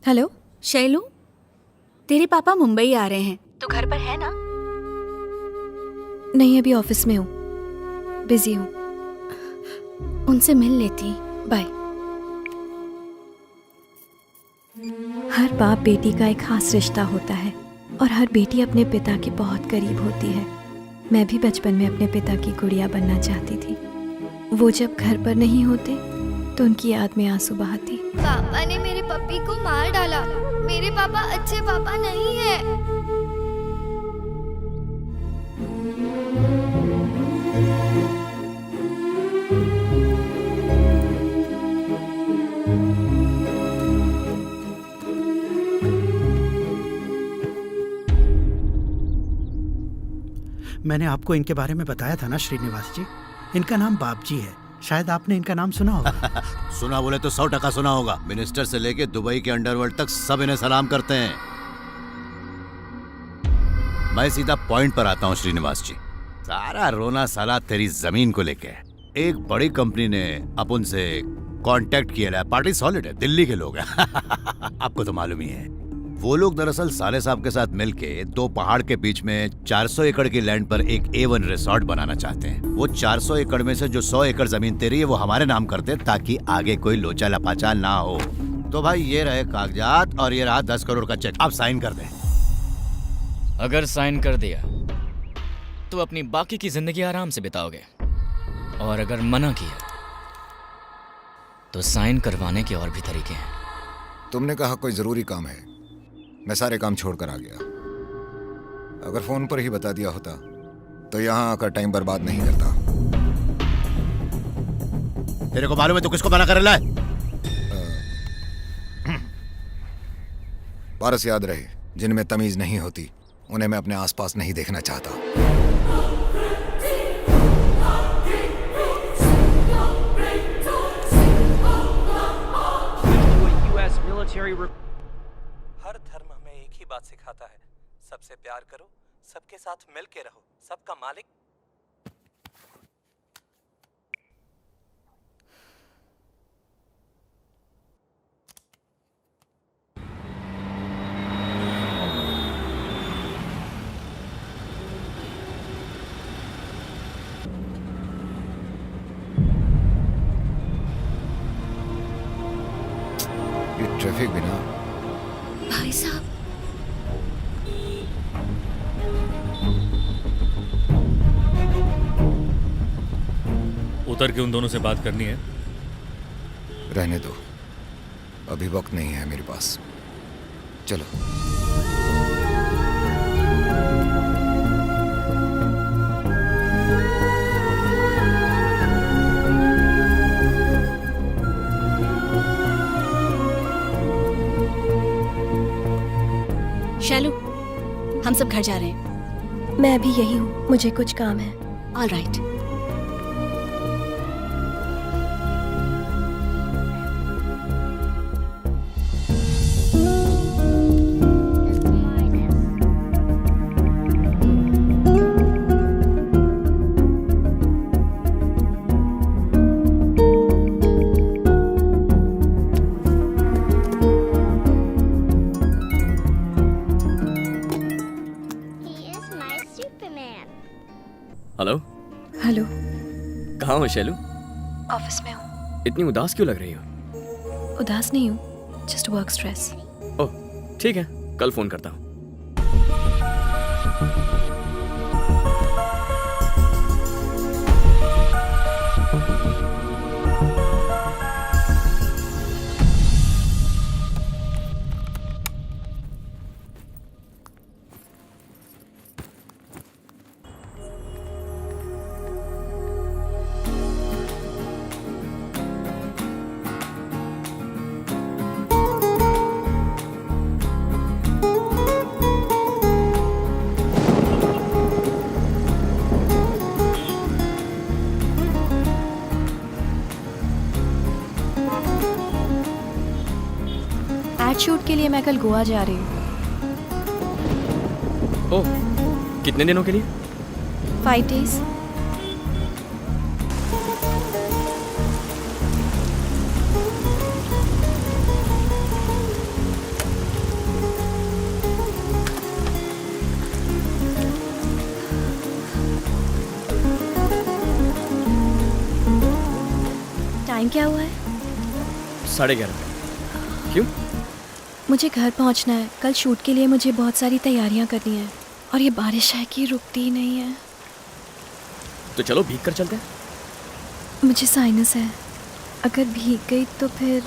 Hello Shailu, तेरे पापा मुंबई आ रहे हैं, तो घर पर है ना? नहीं, अभी ऑफिस में हूँ, बिजी हूँ। उनसे मिल लेती। बाय। हर बाप बेटी का एक खास रिश्ता होता है और हर बेटी अपने पिता के बहुत करीब होती है। मैं भी बचपन में अपने पिता की गुड़िया बनना चाहती थी। वो जब घर पर नहीं होते तो उनकी याद में आंसू बहाती। पापा ने मेरे पप्पी को मार डाला। मेरे पापा अच्छे पापा नहीं है। मैंने आपको इनके बारे में बताया था ना श्रीनिवास जी। इनका नाम बापजी है, शायद आपने इनका नाम सुना होगा। सुना बोले तो 100% सुना होगा। मिनिस्टर से लेके दुबई के अंडरवर्ल्ड तक सब इन्हें सलाम करते हैं। मैं सीधा पॉइंट पर आता हूँ श्रीनिवास जी। सारा रोना साला तेरी जमीन को लेके। एक बड़ी कंपनी ने अपन से कांटेक्ट किया है। पार्टी सॉलिड है, दिल्ली के लोग हैं। आपको तो मालूम ही है। वो लोग दरअसल साले साहब के साथ मिलके 2 पहाड़ के बीच में 400 एकड़ की लैंड पर एक A1 रिसोर्ट बनाना चाहते हैं। वो 400 एकड़ में से जो 100 एकड़ जमीन तेरी है वो हमारे नाम करते, ताकि आगे कोई लोचा लपाचा ना हो। तो भाई ये रहे कागजात और ये रहा 10 करोड़ का चेक। आप साइन कर दें। अगर साइन कर दिया तो अपनी बाकी की जिंदगी आराम से बिताओगे, और अगर मना किया तो साइन करवाने के और भी तरीके हैं। तुमने कहा कोई जरूरी काम है, मैं सारे काम छोड़कर आ गया। अगर फोन पर ही बता दिया होता तो यहाँ आकर टाइम बर्बाद नहीं करता। तेरे को मालूम है तू किसको मना कर रहा है? पारस याद रहे, जिनमें तमीज नहीं होती उन्हें मैं अपने आसपास नहीं देखना चाहता। हर धर्म हमें एक ही बात सिखाता है, सबसे प्यार करो, सबके साथ मिल के रहो, सबका मालिक। ये ट्रैफिक भी ना। भाई साहब, उतर के उन दोनों से बात करनी है। रहने दो, अभी वक्त नहीं है मेरे पास। चलो। शैलू, हम सब घर जा रहे हैं। मैं अभी यही हूँ, मुझे कुछ काम है। All right. हेलो। हेलो। कहाँ हो शैलू? ऑफिस में हूँ। इतनी उदास क्यों लग रही हो? उदास नहीं हूँ, जस्ट वर्क स्ट्रेस। ओह ठीक है, कल फोन करता हूँ। एड शूट के लिए मैं कल गोवा जा रही हूँ। ओह, कितने दिनों के लिए? 5 days। टाइम क्या हुआ है? 11:30। क्यों? मुझे घर पहुंचना है। कल शूट के लिए मुझे बहुत सारी तैयारियां करनी है और ये बारिश है कि रुकती ही नहीं है। तो चलो भीग कर चलते हैं। मुझे साइनस है, अगर भीग गई तो फिर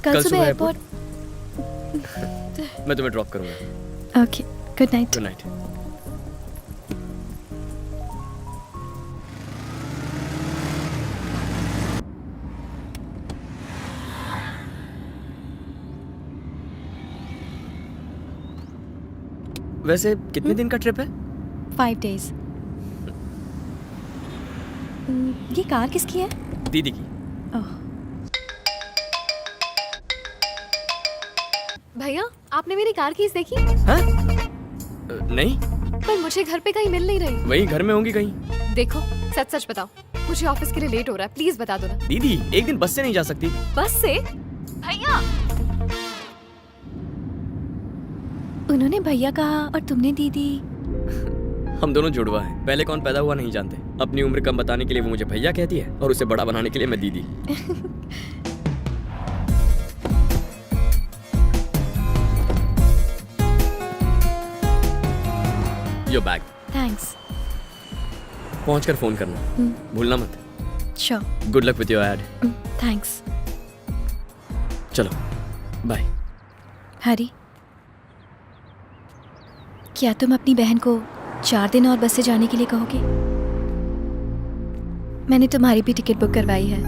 कल सुबह एयरपोर्ट। मैं तुम्हें ड्रॉप करूंगा। Okay, good night. Good night. वैसे कितने दिन का ट्रिप है? 5 days। ये कार किसकी है? दीदी की। ओह, भैया आपने मेरी कार कीज देखी? हाँ? नहीं। पर मुझे घर पे कहीं मिल नहीं रही। वही घर में होंगी कहीं। देखो सच सच बताओ, मुझे ऑफिस के लिए लेट हो रहा है, प्लीज बता दो ना। दीदी एक दिन बस से नहीं जा सकती? बस से? भैया उन्होंने भैया कहा और तुमने दीदी। हम दोनों जुड़वा हैं। पहले कौन पैदा हुआ नहीं जानते। अपनी उम्र कम बताने के लिए वो मुझे भैया कहती है और उसे बड़ा बनाने के लिए मैं दीदी। Your bag. थैंक्स। पहुंचकर फोन करना, भूलना मत। Sure. Good luck with your add. Thanks. चलो बाय। हरी, क्या तुम अपनी बहन को 4 दिन और बस से जाने के लिए कहोगे? मैंने तुम्हारी भी टिकट बुक करवाई है।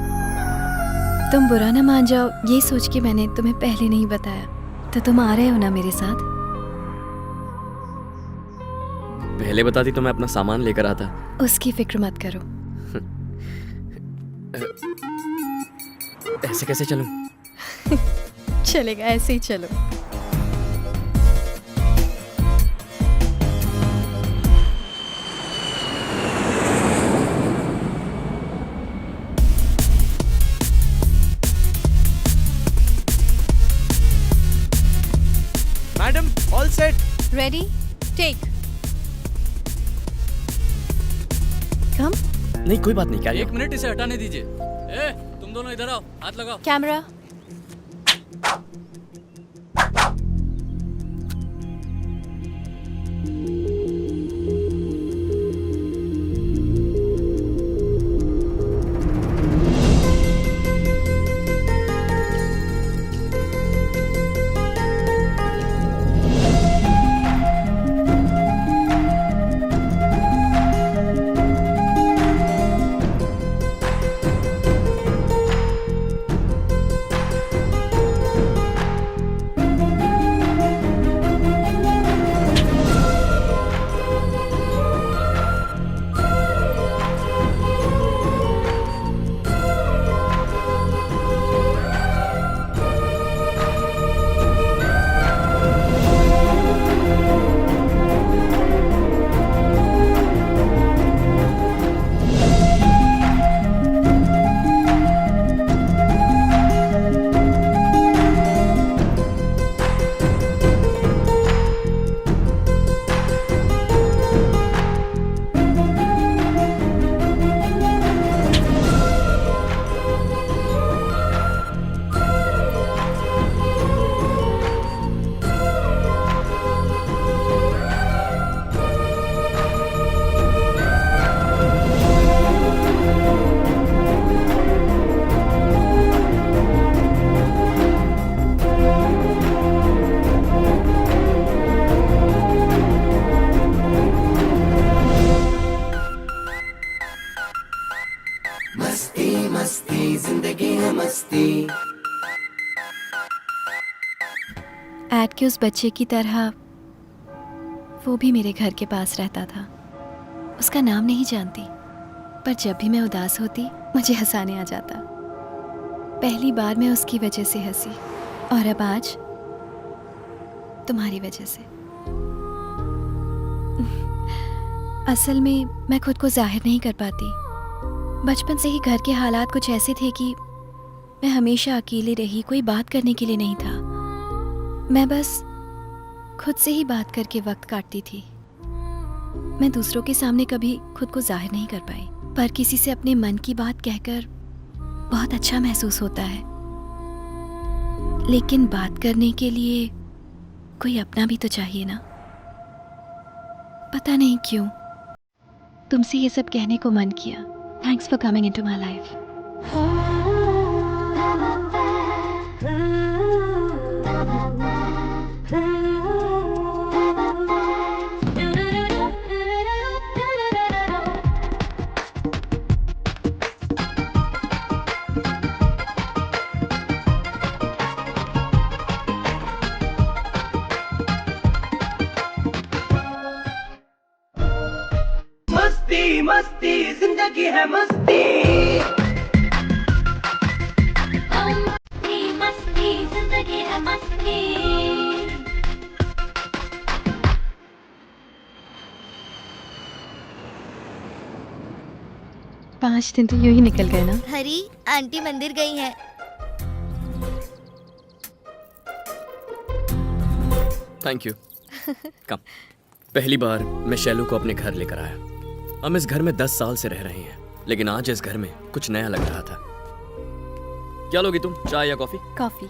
तुम बुरा ना मान जाओ, ये सोच के मैंने तुम्हें पहले नहीं बताया। तो तुम आ रहे हो ना मेरे साथ? पहले बताती तो मैं अपना सामान लेकर आता। उसकी फिक्र मत करो। ऐसे कैसे चलूं? चलेगा, ऐसे ही चलो। Madam all set. Ready, take. Come. नहीं कोई बात नहीं, क्या 1 मिनट इसे हटाने दीजिए। ए, तुम दोनों इधर आओ, हाथ लगाओ। कैमरा। ऐड के उस बच्चे की तरह वो भी मेरे घर के पास रहता था। उसका नाम नहीं जानती, पर जब भी मैं उदास होती मुझे हंसाने आ जाता। पहली बार मैं उसकी वजह से हंसी, और अब आज तुम्हारी वजह से। असल में मैं खुद को जाहिर नहीं कर पाती। बचपन से ही घर के हालात कुछ ऐसे थे कि मैं हमेशा अकेली रही, कोई बात करने के लिए नहीं था। मैं बस खुद से ही बात करके वक्त काटती थी। मैं दूसरों के सामने कभी खुद को जाहिर नहीं कर पाई, पर किसी से अपने मन की बात कहकर बहुत अच्छा महसूस होता है। लेकिन बात करने के लिए कोई अपना भी तो चाहिए ना। पता नहीं क्यों तुमसे ये सब कहने को मन किया। Thanks for coming into my life. मस्ती मस्ती जिंदगी है मस्ती, मस्ती मस्ती जिंदगी है मस्ती। 5 दिन तो यूं ही निकल गए ना। हरी आंटी मंदिर गई हैं। Thank you. कम। पहली बार मैं शैलू को अपने घर लेकर आया। हम इस घर में 10 साल से रह रहे हैं, लेकिन आज इस घर में कुछ नया लग रहा था। क्या लोगी तुम, चाय या कॉफी? कॉफी।